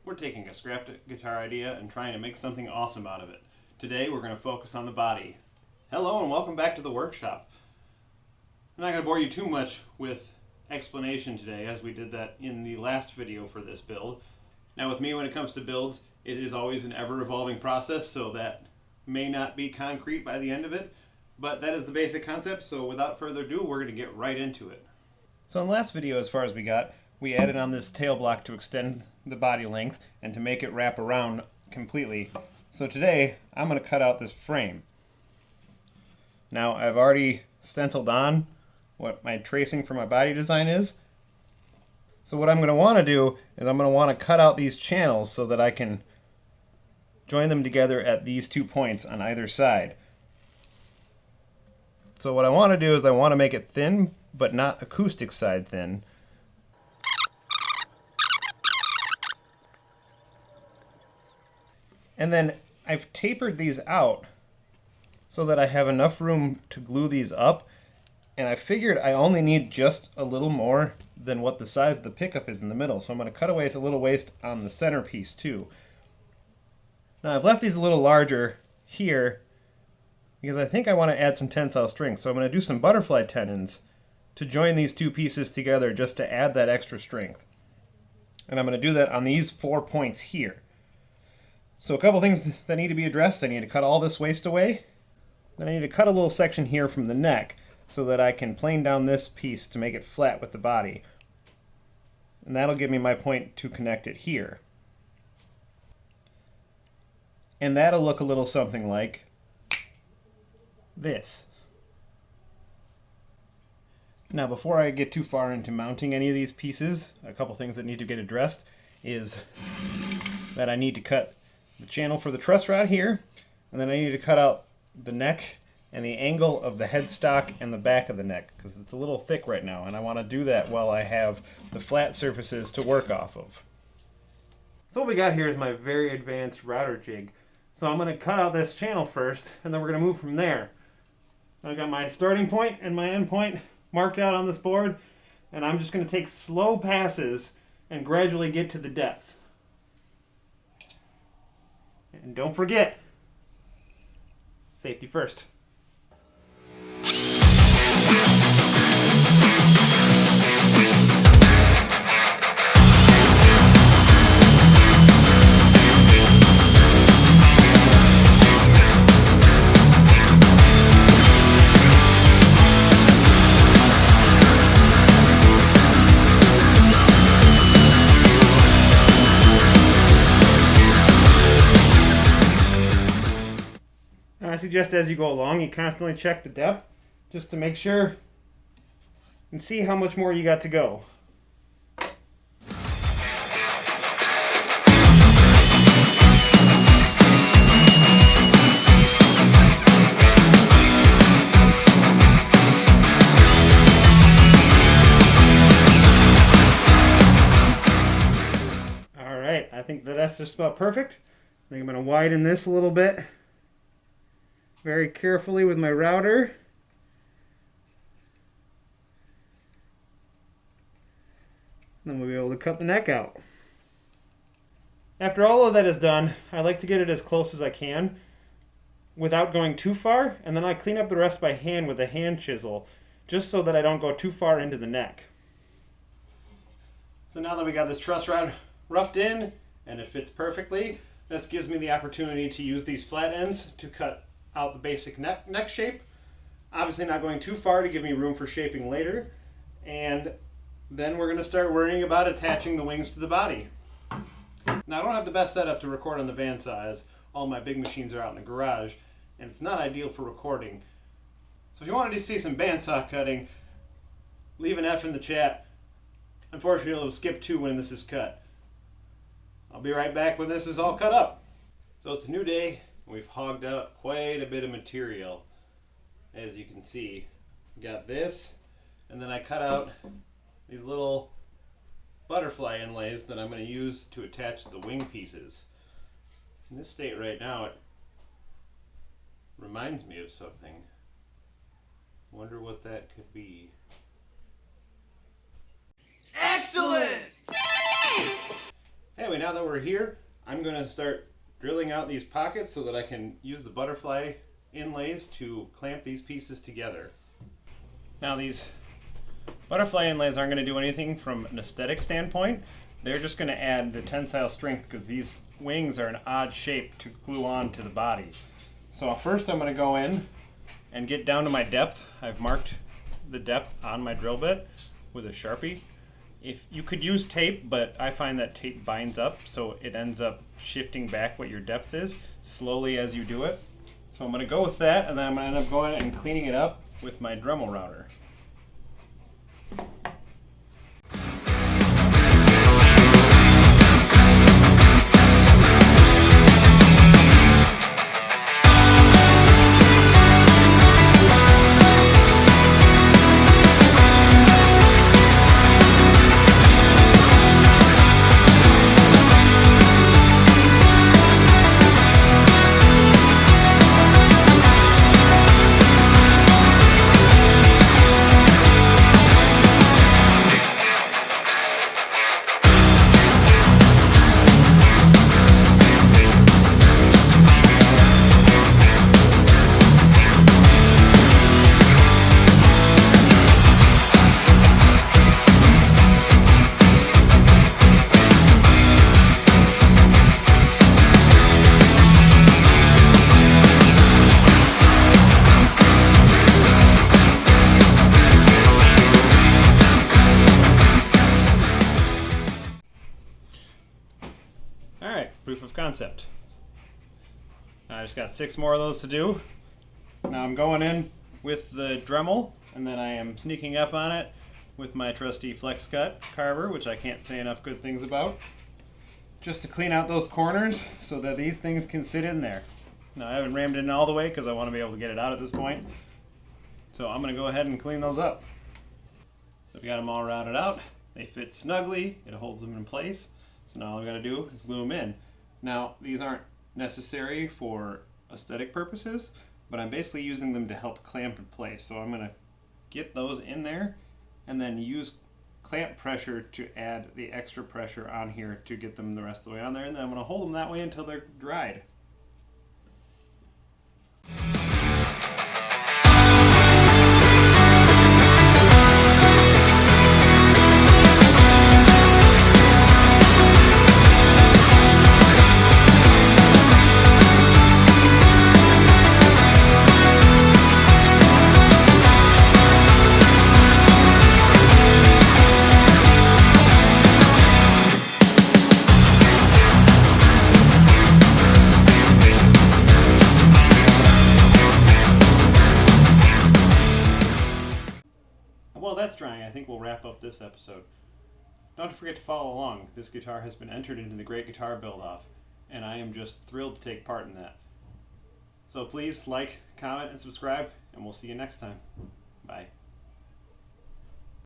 we're taking a scrapped guitar idea and trying to make something awesome out of it. Today we're going to focus on the body. Hello and welcome back to the workshop. I'm not going to bore you too much with explanation today, as we did that in the last video for this build. Now with me, when it comes to builds, it is always an ever-evolving process, so that may not be concrete by the end of it, but that is the basic concept. So without further ado, we're going to get right into it. So in the last video, as far as we got, we added on this tail block to extend the body length and to make it wrap around completely. So today, I'm going to cut out this frame. Now I've already stenciled on what my tracing for my body design is. So what I'm going to want to do is I'm going to want to cut out these channels so that I can join them together at these 2 points on either side. So what I want to do is I want to make it thin, but not acoustic side thin. And then I've tapered these out so that I have enough room to glue these up. And I figured I only need just a little more than what the size of the pickup is in the middle. So I'm going to cut away a little waste on the centerpiece too. Now I've left these a little larger here because I think I want to add some tensile strength. So I'm going to do some butterfly tenons to join these 2 pieces together just to add that extra strength. And I'm going to do that on these 4 points here. So a couple things that need to be addressed. I need to cut all this waste away. Then I need to cut a little section here from the neck so that I can plane down this piece to make it flat with the body. And that'll give me my point to connect it here. And that'll look a little something like this. Now before I get too far into mounting any of these pieces, a couple things that need to get addressed is that I need to cut the channel for the truss rod here, and then I need to cut out the neck and the angle of the headstock and the back of the neck because it's a little thick right now, and I want to do that while I have the flat surfaces to work off of. So what we got here is my very advanced router jig. So I'm going to cut out this channel first, and then we're going to move from there. I've got my starting point and my end point marked out on this board, and I'm just going to take slow passes and gradually get to the depth. And don't forget, safety first. I suggest as you go along, you constantly check the depth just to make sure and see how much more you got to go. Alright, I think that's just about perfect. I think I'm going to widen this a little bit very carefully with my router. Then we'll be able to cut the neck out. After all of that is done, I like to get it as close as I can without going too far, and then I clean up the rest by hand with a hand chisel, just so that I don't go too far into the neck. So now that we got this truss rod roughed in and it fits perfectly, this gives me the opportunity to use these flat ends to cut out the basic neck shape. Obviously not going too far to give me room for shaping later. And then we're going to start worrying about attaching the wings to the body. Now I don't have the best setup to record on the bandsaw, as all my big machines are out in the garage, and it's not ideal for recording. So if you wanted to see some bandsaw cutting, leave an F in the chat. Unfortunately, it'll skip 2 when this is cut. I'll be right back when this is all cut up. So it's a new day. We've hogged out quite a bit of material. As you can see, got this, and then I cut out these little butterfly inlays that I'm going to use to attach the wing pieces. In this state right now, it reminds me of something. Wonder what that could be. Excellent! Anyway, now that we're here, I'm going to start drilling out these pockets so that I can use the butterfly inlays to clamp these pieces together. Now these butterfly inlays aren't going to do anything from an aesthetic standpoint. They're just going to add the tensile strength because these wings are an odd shape to glue on to the body. So first I'm going to go in and get down to my depth. I've marked the depth on my drill bit with a Sharpie. If you could use tape, but I find that tape binds up, so it ends up shifting back what your depth is slowly as you do it. So I'm going to go with that, and then I'm going to end up going and cleaning it up with my Dremel router. Alright, proof of concept. I just got 6 more of those to do. Now I'm going in with the Dremel, and then I am sneaking up on it with my trusty flex cut carver, which I can't say enough good things about, just to clean out those corners so that these things can sit in there. Now I haven't rammed it in all the way because I want to be able to get it out at this point. So I'm going to go ahead and clean those up. So I've got them all routed out. They fit snugly. It holds them in place. So now all I've got to do is glue them in. Now these aren't necessary for aesthetic purposes, but I'm basically using them to help clamp in place. So I'm going to get those in there and then use clamp pressure to add the extra pressure on here to get them the rest of the way on there, and then I'm going to hold them that way until they're dried. Well, that's drying. I think we'll wrap up this episode. Don't forget to follow along. This guitar has been entered into the Great Guitar Build-Off, and I am just thrilled to take part in that. So please like, comment, and subscribe, and we'll see you next time. Bye.